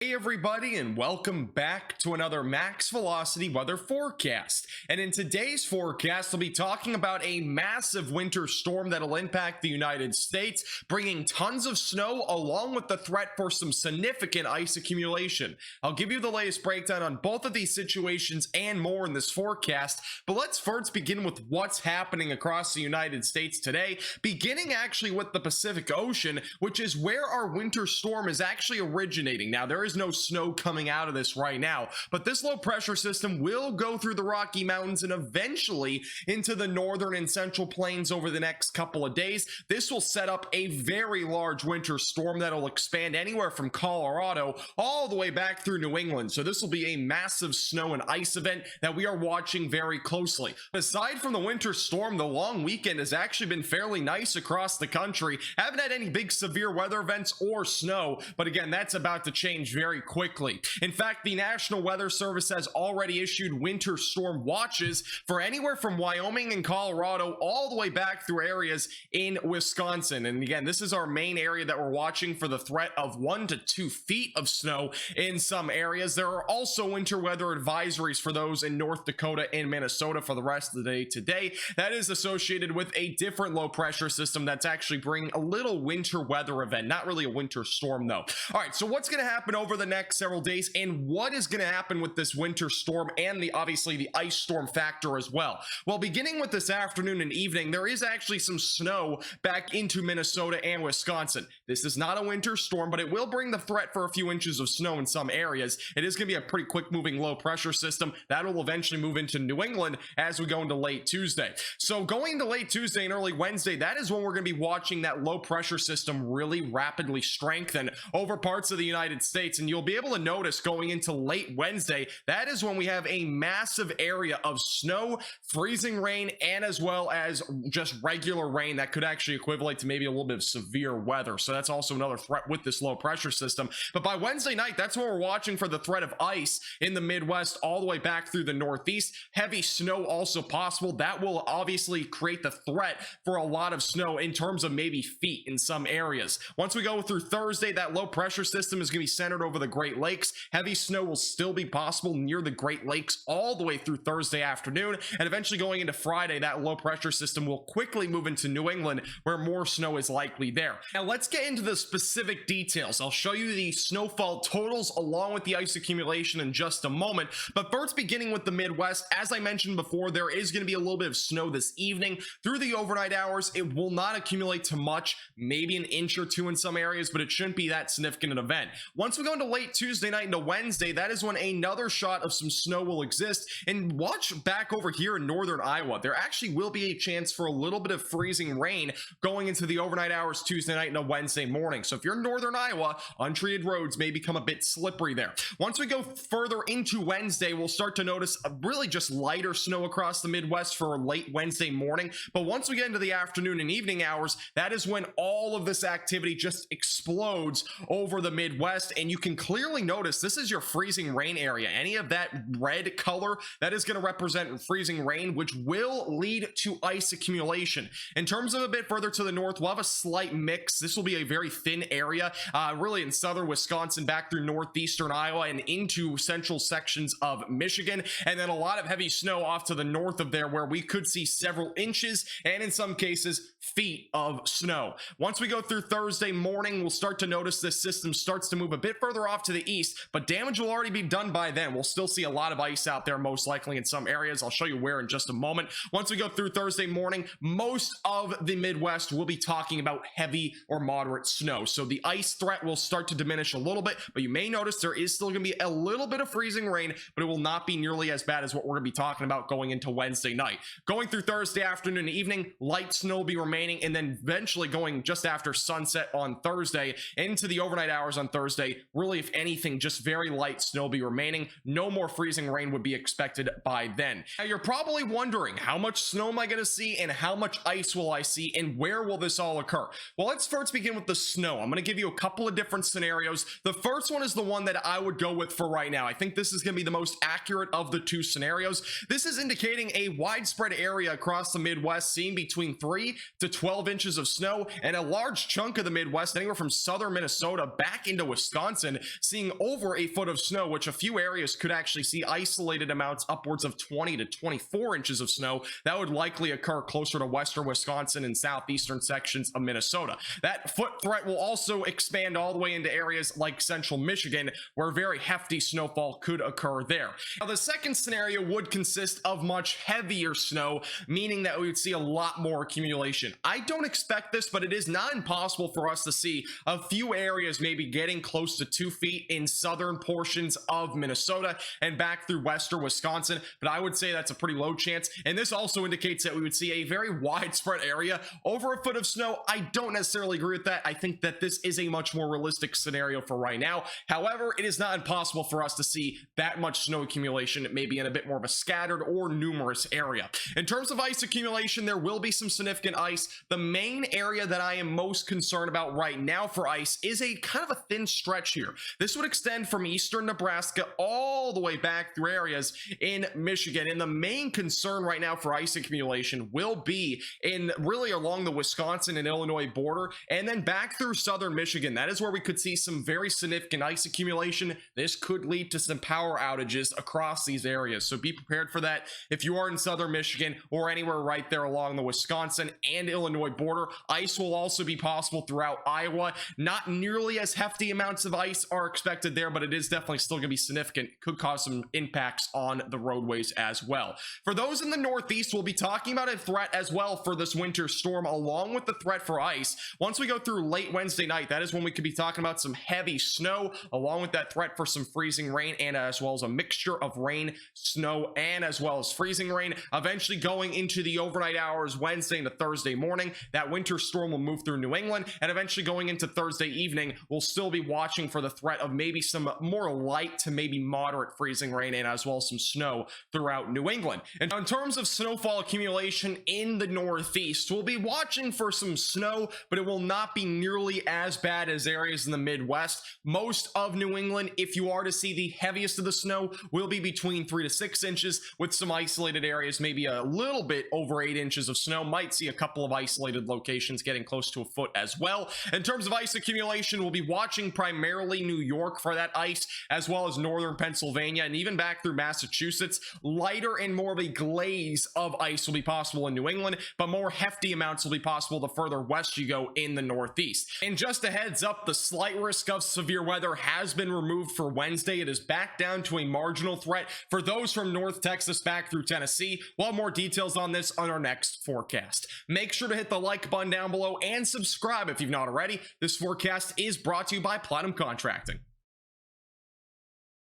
Hey everybody, and welcome back to another max velocity weather forecast. And in today's forecast, we'll be talking about a massive winter storm that'll impact the United States, bringing tons of snow along with the threat for some significant ice accumulation. I'll give you the latest breakdown on both of these situations and more in this forecast, but let's first begin with what's happening across the United States today, beginning actually with the Pacific Ocean, which is where our winter storm is actually originating. Now, there is no snow coming out of this right now, but this low pressure system will go through the Rocky Mountains and eventually into the northern and central plains over the next couple of days. This will set up a very large winter storm that'll expand anywhere from Colorado all the way back through New England. So this will be a massive snow and ice event that we are watching very closely. Aside from the winter storm, the long weekend has actually been fairly nice across the country. Haven't had any big severe weather events or snow, but again, that's about to change very quickly. In fact, the National Weather Service has already issued winter storm watches for anywhere from Wyoming and Colorado all the way back through areas in Wisconsin. And again, this is our main area that we're watching for the threat of 1 to 2 feet of snow in some areas. There are also winter weather advisories for those in North Dakota and Minnesota for the rest of the day today. That is associated with a different low pressure system that's actually bringing a little winter weather event, not really a winter storm though. All right, so what's going to happen over the next several days, and what is going to happen with this winter storm and obviously the ice storm factor as well? Well, beginning with this afternoon and evening, there is actually some snow back into Minnesota and Wisconsin. This is not a winter storm, but it will bring the threat for a few inches of snow in some areas. It is going to be a pretty quick moving low pressure system that will eventually move into New England as we go into late Tuesday. So going into late Tuesday and early Wednesday, that is when we're going to be watching that low pressure system really rapidly strengthen over parts of the United States. And you'll be able to notice going into late Wednesday, that is when we have a massive area of snow, freezing rain, and as well as just regular rain that could actually equivalent to maybe a little bit of severe weather. So that's also another threat with this low pressure system. But by Wednesday night, that's when we're watching for the threat of ice in the Midwest all the way back through the Northeast. Heavy snow also possible. That will obviously create the threat for a lot of snow in terms of maybe feet in some areas. Once we go through Thursday, that low pressure system is going to be centered over the Great Lakes. Heavy snow will still be possible near the Great Lakes all the way through Thursday afternoon, and eventually going into Friday, that low pressure system will quickly move into New England where more snow is likely there. Now let's get into the specific details. I'll show you the snowfall totals along with the ice accumulation in just a moment, but first beginning with the Midwest, as I mentioned before, there is going to be a little bit of snow this evening through the overnight hours. It will not accumulate to much, maybe an inch or two in some areas, but it shouldn't be that significant an event. Once we go into late Tuesday night into Wednesday, that is when another shot of some snow will exist. And watch back over here in northern Iowa, there actually will be a chance for a little bit of freezing rain going into the overnight hours Tuesday night into Wednesday morning. So if you're in northern Iowa, untreated roads may become a bit slippery there. Once we go further into Wednesday, we'll start to notice a really just lighter snow across the Midwest for late Wednesday morning. But once we get into the afternoon and evening hours, that is when all of this activity just explodes over the Midwest. And you can clearly notice this is your freezing rain area. Any of that red color, that is going to represent freezing rain, which will lead to ice accumulation. In terms of a bit further to the north, we'll have a slight mix. This will be a very thin area, really in southern Wisconsin, back through northeastern Iowa and into central sections of Michigan, and then a lot of heavy snow off to the north of there where we could see several inches and in some cases feet of snow. Once we go through Thursday morning, we'll start to notice this system starts to move a bit further off to the east, but damage will already be done by then. We'll still see a lot of ice out there, most likely in some areas. I'll show you where in just a moment. Once we go through Thursday morning, most of the Midwest will be talking about heavy or moderate snow. So the ice threat will start to diminish a little bit, but you may notice there is still going to be a little bit of freezing rain, but it will not be nearly as bad as what we're going to be talking about going into Wednesday night. Going through Thursday afternoon and evening, light snow will be remaining, and then eventually going just after sunset on Thursday into the overnight hours on Thursday, really, if anything, just very light snow will be remaining. No more freezing rain would be expected by then. Now, you're probably wondering, how much snow am I going to see and how much ice will I see and where will this all occur? Well, let's first begin with the snow. I'm going to give you a couple of different scenarios. The first one is the one that I would go with for right now. I think this is going to be the most accurate of the two scenarios. This is indicating a widespread area across the Midwest seeing between 3 to 12 inches of snow, and a large chunk of the Midwest, anywhere from southern Minnesota back into Wisconsin, Wisconsin, seeing over a foot of snow, which a few areas could actually see isolated amounts upwards of 20 to 24 inches of snow. That would likely occur closer to western Wisconsin and southeastern sections of Minnesota. That foot threat will also expand all the way into areas like central Michigan, where very hefty snowfall could occur there. Now, the second scenario would consist of much heavier snow, meaning that we would see a lot more accumulation. I don't expect this, but it is not impossible for us to see a few areas maybe getting close to 2 feet in southern portions of Minnesota and back through western Wisconsin, but I would say that's a pretty low chance. And this also indicates that we would see a very widespread area over a foot of snow. I don't necessarily agree with that. I think that this is a much more realistic scenario for right now. However, it is not impossible for us to see that much snow accumulation, maybe in a bit more of a scattered or numerous area. In terms of ice accumulation, there will be some significant ice. The main area that I am most concerned about right now for ice is a kind of a thin stretch here. This would extend from eastern Nebraska all the way back through areas in Michigan. And the main concern right now for ice accumulation will be in really along the Wisconsin and Illinois border, and then back through southern Michigan. That is where we could see some very significant ice accumulation. This could lead to some power outages across these areas, so be prepared for that. If you are in southern Michigan or anywhere right there along the Wisconsin and Illinois border, ice will also be possible throughout Iowa. Not nearly as hefty amounts of ice are expected there, but it is definitely still going to be significant. Could cause some impacts on the roadways as well. For those in the Northeast, we'll be talking about a threat as well for this winter storm, along with the threat for ice. Once we go through late Wednesday night, that is when we could be talking about some heavy snow, along with that threat for some freezing rain, and as well as a mixture of rain, snow, and as well as freezing rain. Eventually going into the overnight hours Wednesday into Thursday morning, that winter storm will move through New England, and eventually going into Thursday evening, we'll still be watching for the threat of maybe some more light to maybe moderate freezing rain, and as well as some snow throughout New England. And in terms of snowfall accumulation in the Northeast, we'll be watching for some snow, but it will not be nearly as bad as areas in the Midwest. Most of New England, if you are to see the heaviest of the snow, will be between 3 to 6 inches, with some isolated areas maybe a little bit over 8 inches of snow. Might see a couple of isolated locations getting close to a foot as well. In terms of ice accumulation, we'll be watching primarily New York for that ice, as well as northern Pennsylvania, and even back through Massachusetts. Lighter and more of a glaze of ice will be possible in New England, but more hefty amounts will be possible the further west you go in the Northeast. And just a heads up, the slight risk of severe weather has been removed for Wednesday. It is back down to a marginal threat for those from North Texas back through Tennessee. We'll have more details on this on our next forecast. Make sure to hit the like button down below and subscribe if you've not already. This forecast is brought to you by Platinum Contracting.